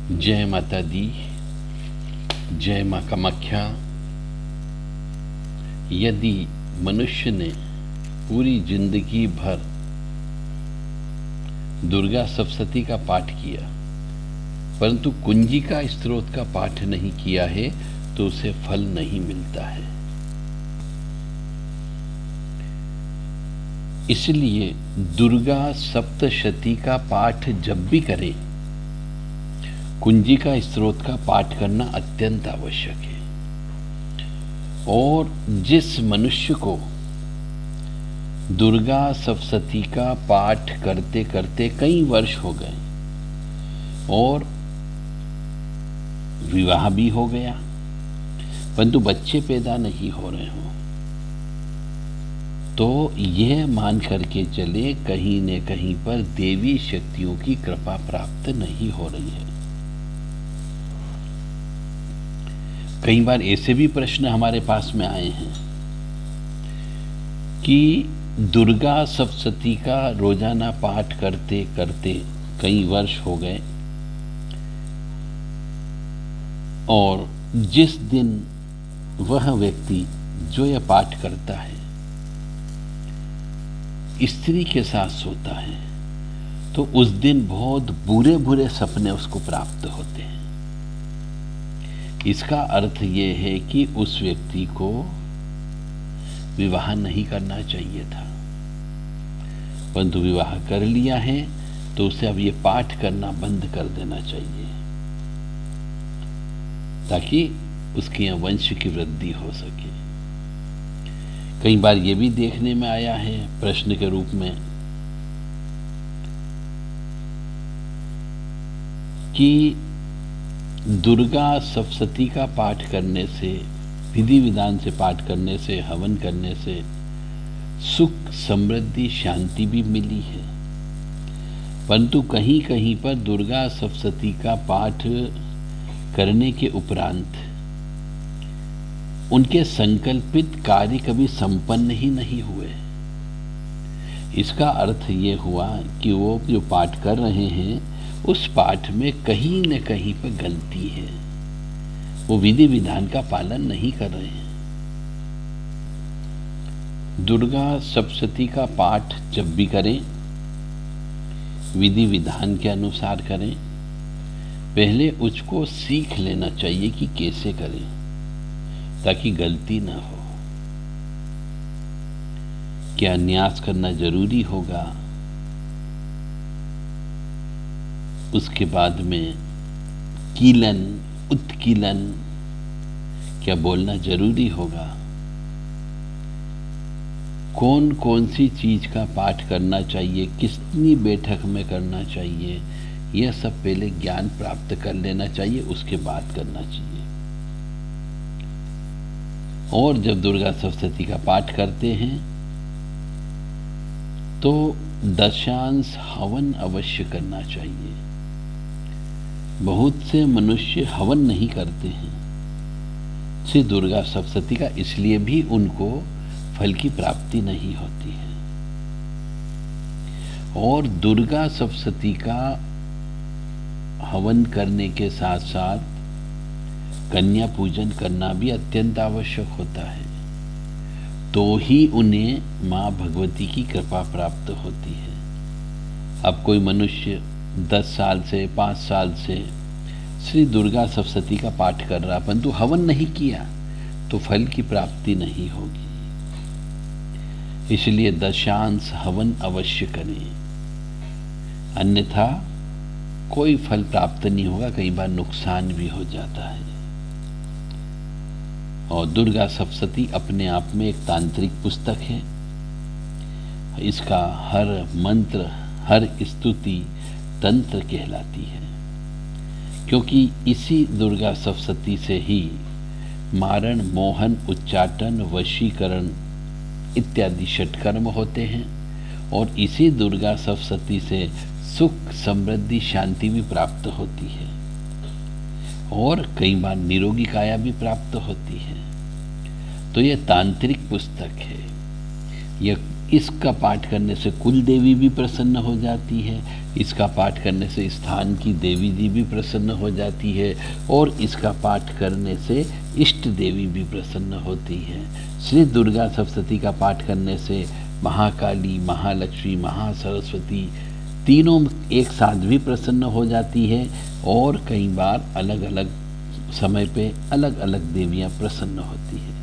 जय माता दी, जय माँ कामाख्या। यदि मनुष्य ने पूरी जिंदगी भर दुर्गा सप्तशती का पाठ किया परंतु कुंजिका स्त्रोत का पाठ नहीं किया है तो उसे फल नहीं मिलता है। इसलिए दुर्गा सप्तशती का पाठ जब भी करें, कुंजिका स्त्रोत का पाठ करना अत्यंत आवश्यक है। और जिस मनुष्य को दुर्गा सप्तशती का पाठ करते करते कई वर्ष हो गए और विवाह भी हो गया परंतु बच्चे पैदा नहीं हो रहे हो, तो यह मान करके चले कहीं न कहीं पर देवी शक्तियों की कृपा प्राप्त नहीं हो रही है। कई बार ऐसे भी प्रश्न हमारे पास में आए हैं कि दुर्गा सप्तशती का रोजाना पाठ करते करते कई वर्ष हो गए और जिस दिन वह व्यक्ति जो यह पाठ करता है स्त्री के साथ सोता है तो उस दिन बहुत बुरे बुरे सपने उसको प्राप्त होते हैं। इसका अर्थ यह है कि उस व्यक्ति को विवाह नहीं करना चाहिए था परंतु विवाह कर लिया है तो उसे अब ये पाठ करना बंद कर देना चाहिए ताकि उसके यहाँ वंश की वृद्धि हो सके। कई बार ये भी देखने में आया है प्रश्न के रूप में कि दुर्गा सप्तशती का पाठ करने से, विधि विधान से पाठ करने से, हवन करने से सुख समृद्धि शांति भी मिली है परंतु कहीं कहीं पर दुर्गा सप्तशती का पाठ करने के उपरांत उनके संकल्पित कार्य कभी संपन्न ही नहीं हुए। इसका अर्थ ये हुआ कि वो जो पाठ कर रहे हैं उस पाठ में कहीं न कहीं पर गलती है, वो विधि विधान का पालन नहीं कर रहे हैं। दुर्गा सप्तशती का पाठ जब भी करें विधि विधान के अनुसार करें। पहले उसको सीख लेना चाहिए कि कैसे करें ताकि गलती ना हो। क्या न्यास करना जरूरी होगा, उसके बाद में कीलन उत्कीलन क्या बोलना जरूरी होगा, कौन कौन सी चीज का पाठ करना चाहिए, कितनी बैठक में करना चाहिए, यह सब पहले ज्ञान प्राप्त कर लेना चाहिए, उसके बाद करना चाहिए। और जब दुर्गा सप्तशती का पाठ करते हैं तो दशांश हवन अवश्य करना चाहिए। बहुत से मनुष्य हवन नहीं करते हैं श्री दुर्गा सप्तशती का, इसलिए भी उनको फल की प्राप्ति नहीं होती है। और दुर्गा सप्तशती का हवन करने के साथ साथ कन्या पूजन करना भी अत्यंत आवश्यक होता है, तो ही उन्हें मां भगवती की कृपा प्राप्त होती है। अब कोई मनुष्य 10 साल से 5 साल से श्री दुर्गा सप्तशती का पाठ कर रहा परंतु हवन नहीं किया तो फल की प्राप्ति नहीं होगी। इसलिए दशांश हवन अवश्य करें, अन्यथा कोई फल प्राप्त नहीं होगा, कई बार नुकसान भी हो जाता है। और दुर्गा सप्तशती अपने आप में एक तांत्रिक पुस्तक है। इसका हर मंत्र, हर स्तुति तंत्र कहलाती है, क्योंकि इसी दुर्गा सप्तशती से ही मारण, मोहन, उच्चाटन, वशीकरण इत्यादि षटकर्म होते हैं और इसी दुर्गा सप्तशती से सुख समृद्धि शांति भी प्राप्त होती है और कई बार निरोगी काया भी प्राप्त होती है। तो यह तांत्रिक पुस्तक है, यह इसका पाठ करने से कुल देवी भी प्रसन्न हो जाती है, इसका पाठ करने से स्थान की देवी जी भी प्रसन्न हो जाती है, और इसका पाठ करने से इष्ट देवी भी प्रसन्न होती है। श्री दुर्गा सप्तशती का पाठ करने से महाकाली, महालक्ष्मी, महासरस्वती तीनों एक साथ भी प्रसन्न हो जाती है, और कई बार अलग अलग समय पे अलग अलग देवियां प्रसन्न होती है।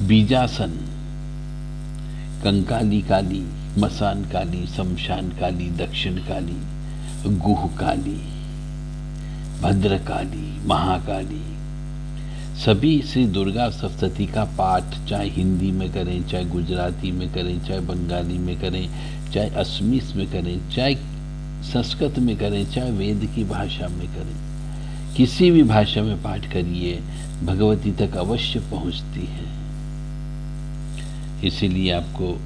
बीजासन, कंकाली काली, मसान काली, शमशान काली, दक्षिण काली, गुह काली, भद्रकाली, महाकाली, सभी श्री दुर्गा सप्तशती का पाठ चाहे हिंदी में करें, चाहे गुजराती में करें, चाहे बंगाली में करें, चाहे असमीस में करें, चाहे संस्कृत में करें, चाहे वेद की भाषा में करें, किसी भी भाषा में पाठ करिए, भगवती तक अवश्य पहुंचती है। इसीलिए आपको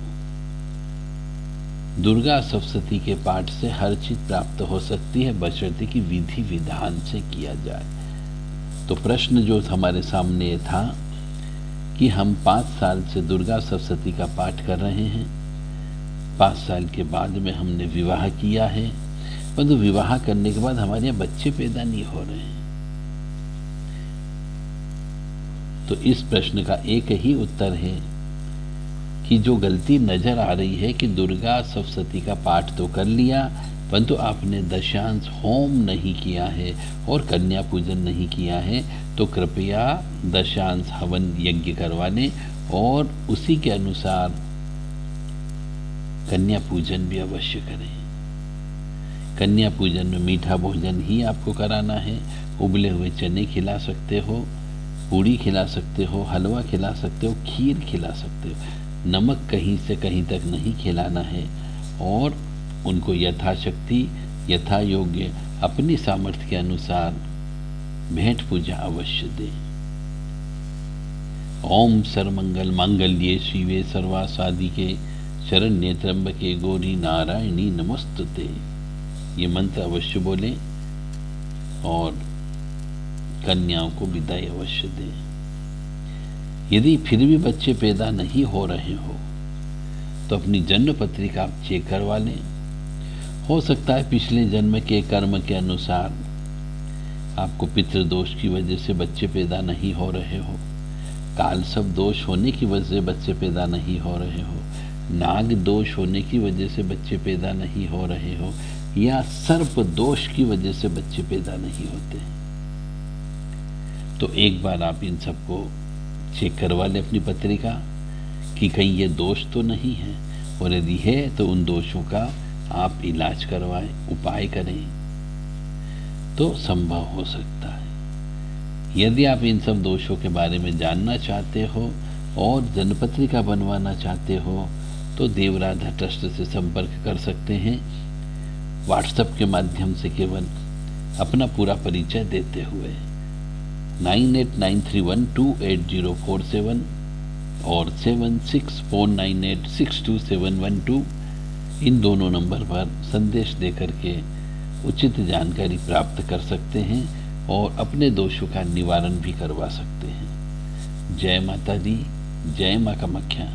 दुर्गा सप्तशती के पाठ से हर चीज प्राप्त हो सकती है, बशर्ते कि विधि विधान से किया जाए। तो प्रश्न जो हमारे सामने था कि हम 5 साल से दुर्गा सप्तशती का पाठ कर रहे हैं, 5 साल के बाद में हमने विवाह किया है, परंतु विवाह करने के बाद हमारे यहाँ बच्चे पैदा नहीं हो रहे हैं। तो इस प्रश्न का एक ही उत्तर है कि जो गलती नजर आ रही है कि दुर्गा सप्तशती का पाठ तो कर लिया, परंतु आपने दशांश होम नहीं किया है और कन्या पूजन नहीं किया है, तो कृपया दशांश हवन यज्ञ करवा लें और उसी के अनुसार कन्या पूजन भी अवश्य करें। कन्या पूजन में मीठा भोजन ही आपको कराना है। उबले हुए चने खिला सकते हो, पूड़ी खिला सकते हो, हलवा खिला सकते हो, खीर खिला सकते हो, नमक कहीं से कहीं तक नहीं खिलाना है, और उनको यथाशक्ति यथा योग्य अपनी सामर्थ्य के अनुसार भेंट पूजा अवश्य दें। ओम सर्वमंगल मांगल्ये शिवे सर्वासादिके शरण्ये त्र्यंबके गौरी नारायणी नमोस्तुते, ये मंत्र अवश्य बोलें और कन्याओं को विदाई अवश्य दें। यदि फिर भी बच्चे पैदा नहीं हो रहे हो तो अपनी जन्म पत्रिका आप चेक करवा लें। हो सकता है पिछले जन्म के कर्म के अनुसार आपको पितृदोष की वजह से बच्चे पैदा नहीं हो रहे हो, काल सब दोष होने की वजह से बच्चे पैदा नहीं हो रहे हो, नाग दोष होने की वजह से बच्चे पैदा नहीं हो रहे हो, या सर्प दोष की वजह से बच्चे पैदा नहीं होते। तो एक बार आप इन सबको चेक करवा लें अपनी पत्रिका कि कहीं ये दोष तो नहीं है, और यदि है तो उन दोषों का आप इलाज करवाएं, उपाय करें तो संभव हो सकता है। यदि आप इन सब दोषों के बारे में जानना चाहते हो और जन्मपत्रिका बनवाना चाहते हो तो देवराधा ट्रस्ट से संपर्क कर सकते हैं, व्हाट्सएप के माध्यम से केवल अपना पूरा परिचय देते हुए 9893128047 और 7649862712 इन दोनों नंबर पर संदेश देकर के उचित जानकारी प्राप्त कर सकते हैं और अपने दोषों का निवारण भी करवा सकते हैं। जय माता दी, जय मां कामाख्या।